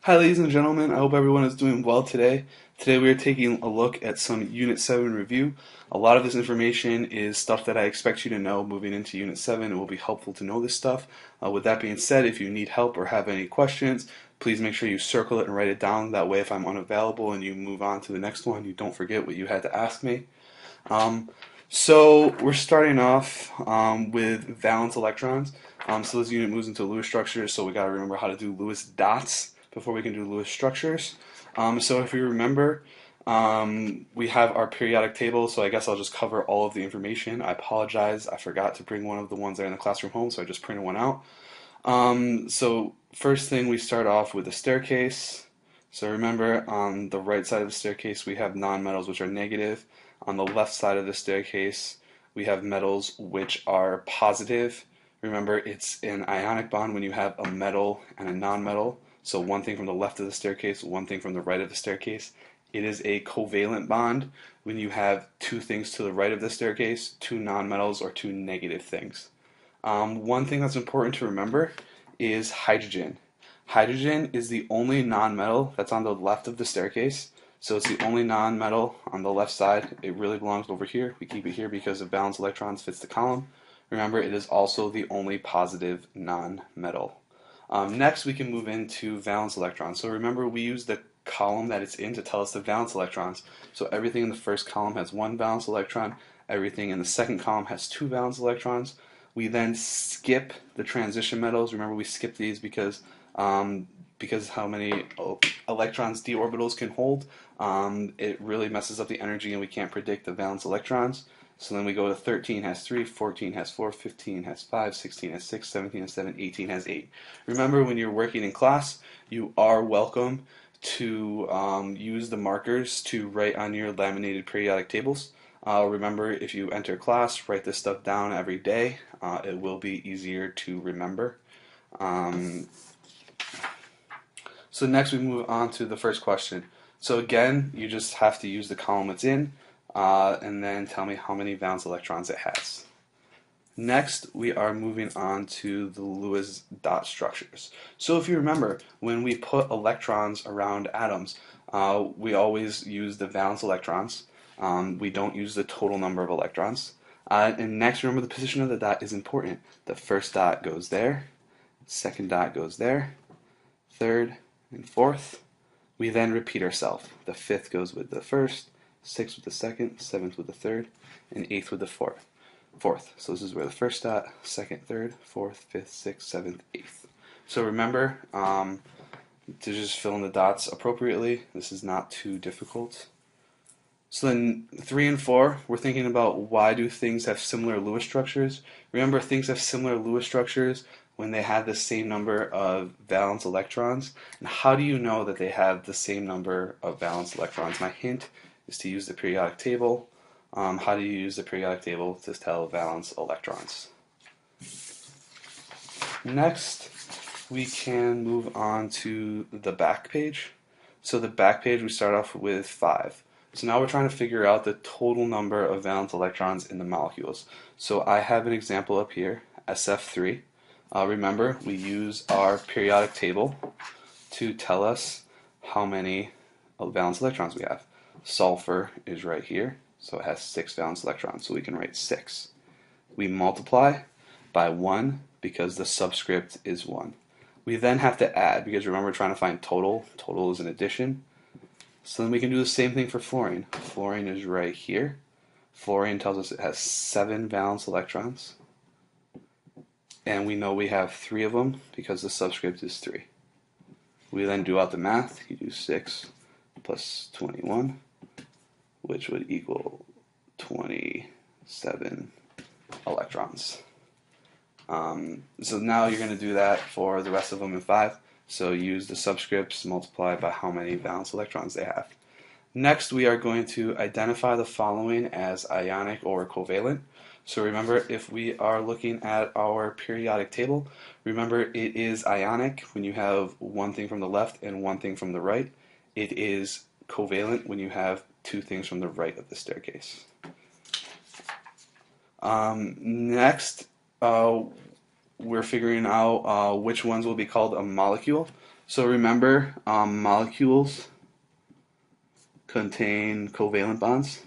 Hi, ladies and gentlemen. I hope everyone is doing well today. Today we are taking a look at some Unit 7 review. A lot of this information is stuff that I expect you to know moving into Unit 7. It will be helpful to know this stuff. With that being said, if you need help or have any questions, please make sure you circle it and write it down. That way, if I'm unavailable and you move on to the next one, you don't forget what you had to ask me. Um, so we're starting off with valence electrons. So this unit moves into Lewis structures, so we got to remember how to do Lewis dots before we can do Lewis structures. So if you remember, we have our periodic table, so I guess I'll just cover all of the information. I apologize, I forgot to bring one of the ones that are in the classroom home, so I just printed one out. So first thing, we start off with the staircase. So remember, on the right side of the staircase, we have nonmetals, which are negative. On the left side of the staircase, we have metals, which are positive. Remember, it's an ionic bond when you have a metal and a nonmetal. So one thing from the left of the staircase, one thing from the right of the staircase. It is a covalent bond when you have two things to the right of the staircase, two nonmetals or two negative things. One thing that's important to remember is hydrogen. Hydrogen is the only nonmetal that's on the left of the staircase. So it's the only nonmetal on the left side. It really belongs over here. We keep it here because of valence electrons fits the column. Remember, it is also the only positive nonmetal. Next, we can move into valence electrons. So remember, we use the column that it's in to tell us the valence electrons. So everything in the first column has one valence electron. Everything in the second column has two valence electrons. We then skip the transition metals. Remember, we skip these because how many electrons d orbitals can hold. It really messes up the energy, and we can't predict the valence electrons. So then we go to 13 has 3, 14 has 4, 15 has 5, 16 has 6, 17 has 7, 18 has 8. Remember, when you're working in class, you are welcome to use the markers to write on your laminated periodic tables. Remember, if you enter class, write this stuff down every day. It will be easier to remember. So next we move on to the first question. So again, you just have to use the column it's in, and then tell me how many valence electrons it has. Next, we are moving on to the Lewis dot structures. So if you remember, when we put electrons around atoms, we always use the valence electrons. We don't use the total number of electrons. And next, remember, the position of the dot is important. The first dot goes there, second dot goes there, third and fourth. We then repeat ourselves. The fifth goes with the first, sixth with the second, seventh with the third, and eighth with the fourth. So this is where the first dot, second, third, fourth, fifth, sixth, seventh, eighth. So remember to just fill in the dots appropriately. This is not too difficult. So then 3 and 4, we're thinking about why do things have similar Lewis structures. Remember, things have similar Lewis structures when they have the same number of valence electrons. And how do you know that they have the same number of valence electrons? My hint is to use the periodic table. How do you use the periodic table to tell valence electrons? Next, we can move on to the back page. So the back page, we start off with 5. So now we're trying to figure out the total number of valence electrons in the molecules. So I have an example up here, SF3. Remember, we use our periodic table to tell us how many valence electrons we have. Sulfur is right here, so it has 6 valence electrons, so we can write 6. We multiply by 1 because the subscript is 1. We then have to add, because remember, we're trying to find total. Total is an addition. So then we can do the same thing for fluorine. Fluorine is right here. Fluorine tells us it has 7 valence electrons. And we know we have 3 of them because the subscript is 3. We then do out the math. You do 6 plus 21, which would equal 27 electrons. So now you're going to do that for the rest of them in 5. So use the subscripts, multiply by how many valence electrons they have. Next, we are going to identify the following as ionic or covalent. So remember, if we are looking at our periodic table, remember it is ionic when you have one thing from the left and one thing from the right. It is covalent when you have two things from the right of the staircase. Next, we're figuring out which ones will be called a molecule. So remember, molecules contain covalent bonds.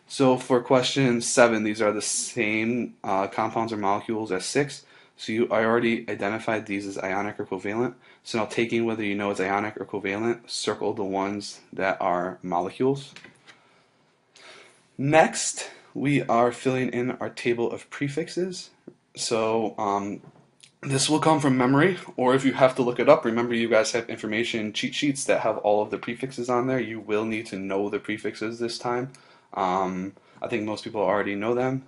So for question 7, these are the same compounds or molecules as 6. So I already identified these as ionic or covalent. So now taking whether you know it's ionic or covalent, circle the ones that are molecules. Next, we are filling in our table of prefixes. So this will come from memory, or if you have to look it up, remember you guys have information cheat sheets that have all of the prefixes on there. You will need to know the prefixes this time. I think most people already know them.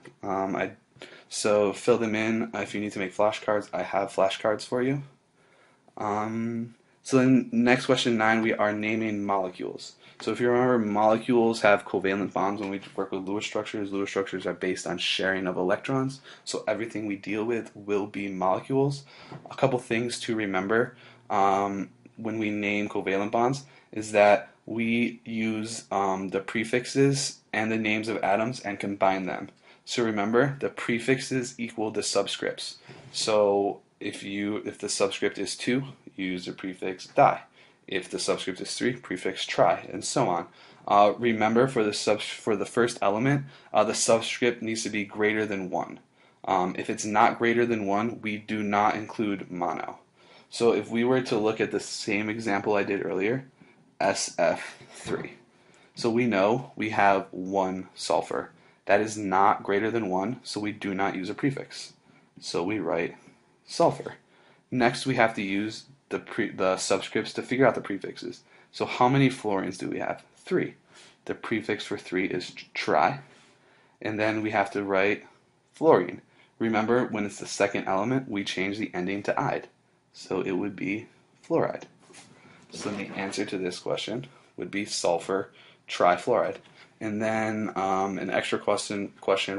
So fill them in. If you need to make flashcards, I have flashcards for you. So then next question 9, we are naming molecules. So if you remember, molecules have covalent bonds when we work with Lewis structures. Lewis structures are based on sharing of electrons. So everything we deal with will be molecules. A couple things to remember when we name covalent bonds is that we use the prefixes and the names of atoms and combine them. So remember, the prefixes equal the subscripts. So if the subscript is 2, use the prefix di. If the subscript is 3, prefix tri, and so on. Remember, for the first element, the subscript needs to be greater than 1. If it's not greater than 1, we do not include mono. So if we were to look at the same example I did earlier, SF3. So we know we have 1 sulfur. That is not greater than 1, so we do not use a prefix. So we write sulfur. Next, we have to use the subscripts to figure out the prefixes. So how many fluorines do we have? 3. The prefix for 3 is tri. And then we have to write fluorine. Remember, when it's the second element, we change the ending to ide. So it would be fluoride. So the answer to this question would be sulfur trifluoride. And then an extra question,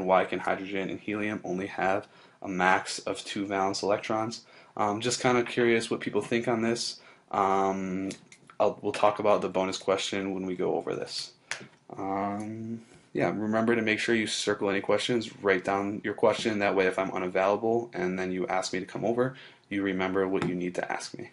why can hydrogen and helium only have a max of 2 valence electrons? Just kind of curious what people think on this. We'll talk about the bonus question when we go over this. Yeah, remember to make sure you circle any questions, write down your question, that way if I'm unavailable and then you ask me to come over, you remember what you need to ask me.